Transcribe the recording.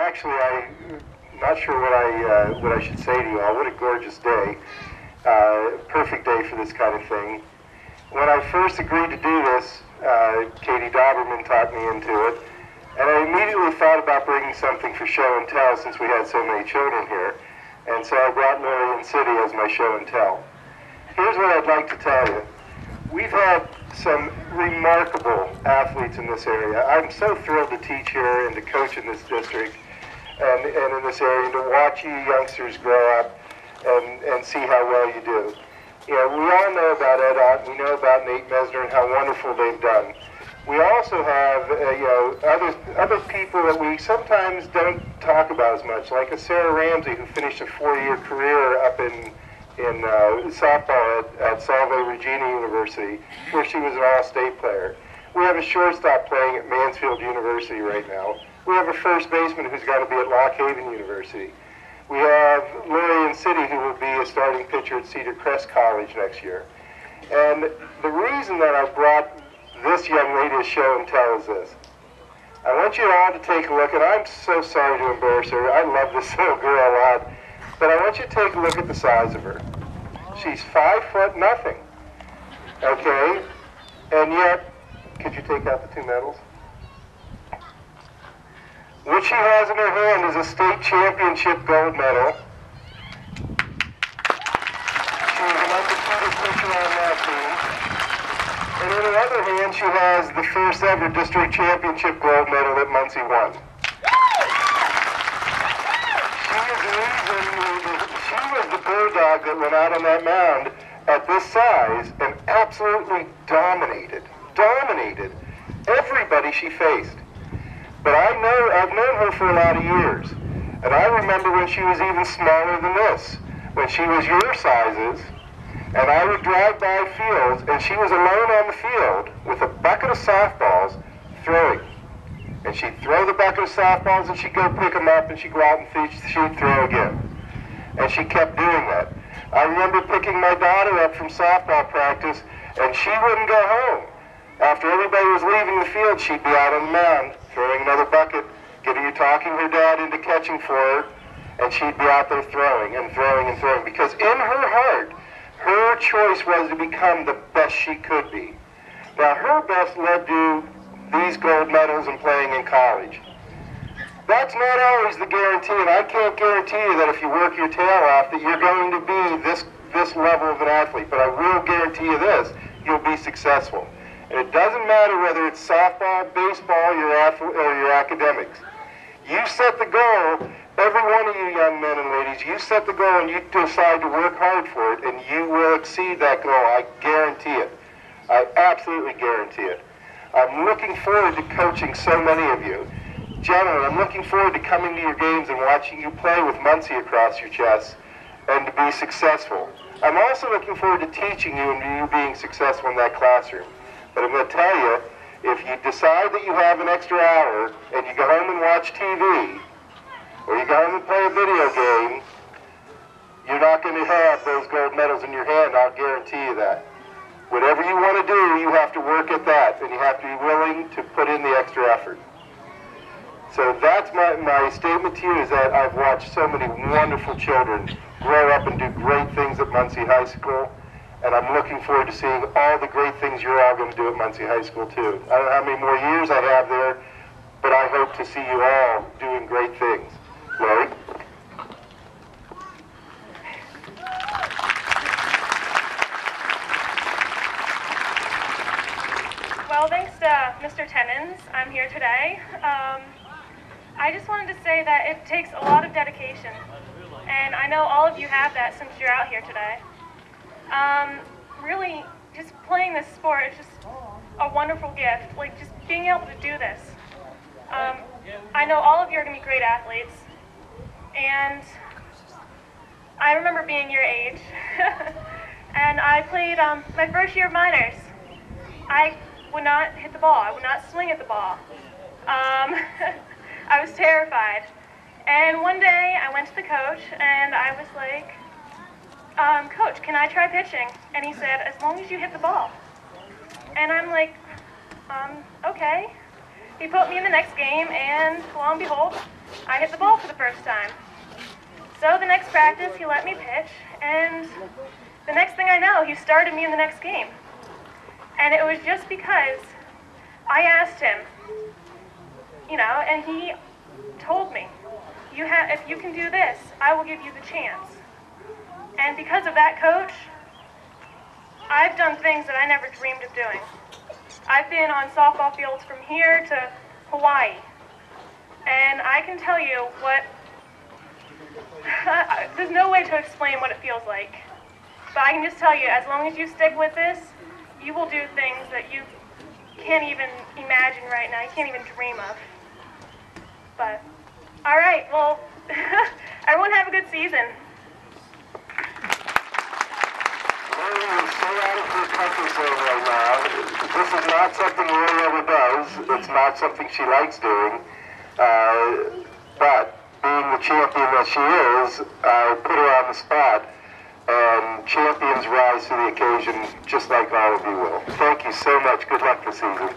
actually, I'm not sure what I should say to you all. What a gorgeous day. Perfect day for this kind of thing. When I first agreed to do this, Katie Doberman talked me into it, and I immediately thought about bringing something for show and tell since we had so many children here, and so I brought Lori and City as my show and tell. Here's what I'd like to tell you. We've had some remarkable athletes in this area. I'm so thrilled to teach here and to coach in this district and in this area, and to watch you youngsters grow up and see how well you do. You know, we all know about Ed Ott, we know about Nate Mesner and how wonderful they've done. We also have, other people that we sometimes don't talk about as much, like a Sarah Ramsey, who finished a 4-year career up in softball at Salve Regina University, where she was an all-state player. We have a shortstop playing at Mansfield University right now. We have a first baseman who's going to be at Lock Haven University. We have Lori and City, who will be a starting pitcher at Cedar Crest College next year. And the reason that I brought this young lady to show and tell is this. I want you all to take a look, and I'm so sorry to embarrass her. I love this little girl a lot. But I want you to take a look at the size of her. She's 5'0", okay? And yet, could you take out the 2 medals? What she has in her hand is a state championship gold medal. She was an undefeated pitcher on that team. And in her other hand, she has the first ever district championship gold medal that Muncy won. She was the bulldog that went out on that mound at this size and absolutely dominated everybody she faced. But I've known her for a lot of years, and I remember when she was even smaller than this, when she was your sizes, and I would drive by fields, and she was alone on the field with a bucket of softballs throwing. And she'd throw the bucket of softballs, and she'd go pick them up, and she'd go out and she'd throw again. And she kept doing that. I remember picking my daughter up from softball practice, and she wouldn't go home. After everybody was leaving the field, she'd be out on the mound, throwing another bucket, talking her dad into catching for her, and she'd be out there throwing and throwing and throwing, because in her heart, her choice was to become the best she could be. Now, her best led to these gold medals and playing in college. That's not always the guarantee, and I can't guarantee you that if you work your tail off that you're going to be this level of an athlete, but I will guarantee you this, you'll be successful. And it doesn't matter whether it's softball, baseball, or your academics. You set the goal, every one of you young men and ladies, you set the goal and you decide to work hard for it, and you will exceed that goal. I guarantee it. I absolutely guarantee it. I'm looking forward to coaching so many of you. Gentlemen, I'm looking forward to coming to your games and watching you play with Muncy across your chest and to be successful. I'm also looking forward to teaching you and you being successful in that classroom. But I'm going to tell you, if you decide that you have an extra hour and you go home and watch TV, or you go home and play a video game, you're not going to have those gold medals in your hand, I'll guarantee you that. Whatever you want to do, you have to work at that, and you have to be willing to put in the extra effort. So that's my statement to you, is that I've watched so many wonderful children grow up and do great things at Muncy High School, and I'm looking forward to seeing all the great things you're all going to do at Muncy High School too. I don't know how many more years I have there, but I hope to see you all doing great things. Lori? Well, thanks to Mr. Temons, I'm here today. I just wanted to say that it takes a lot of dedication, and I know all of you have that since you're out here today. Really, just playing this sport is just a wonderful gift, like just being able to do this. I know all of you are going to be great athletes, and I remember being your age, and I played my first year of minors. I would not hit the ball. I would not swing at the ball. I was terrified. And one day I went to the coach and I was like, Coach, can I try pitching? And he said, as long as you hit the ball. And I'm like, okay. He put me in the next game, and lo and behold, I hit the ball for the first time. So the next practice, he let me pitch, and the next thing I know, he started me in the next game. And it was just because I asked him, you know, and he told me, if you can do this, I will give you the chance. And because of that coach, I've done things that I never dreamed of doing. I've been on softball fields from here to Hawaii. And I can tell you what, there's no way to explain what it feels like. But I can just tell you, as long as you stick with this, you will do things that you can't even imagine right now, you can't even dream of. But, all right, well, everyone have a good season. Lori is so out of her comfort zone right now. This is not something Lori ever does. It's not something she likes doing. But being the champion that she is, I put her on the spot. And champions rise to the occasion just like all of you will. Thank you so much. Good luck this season.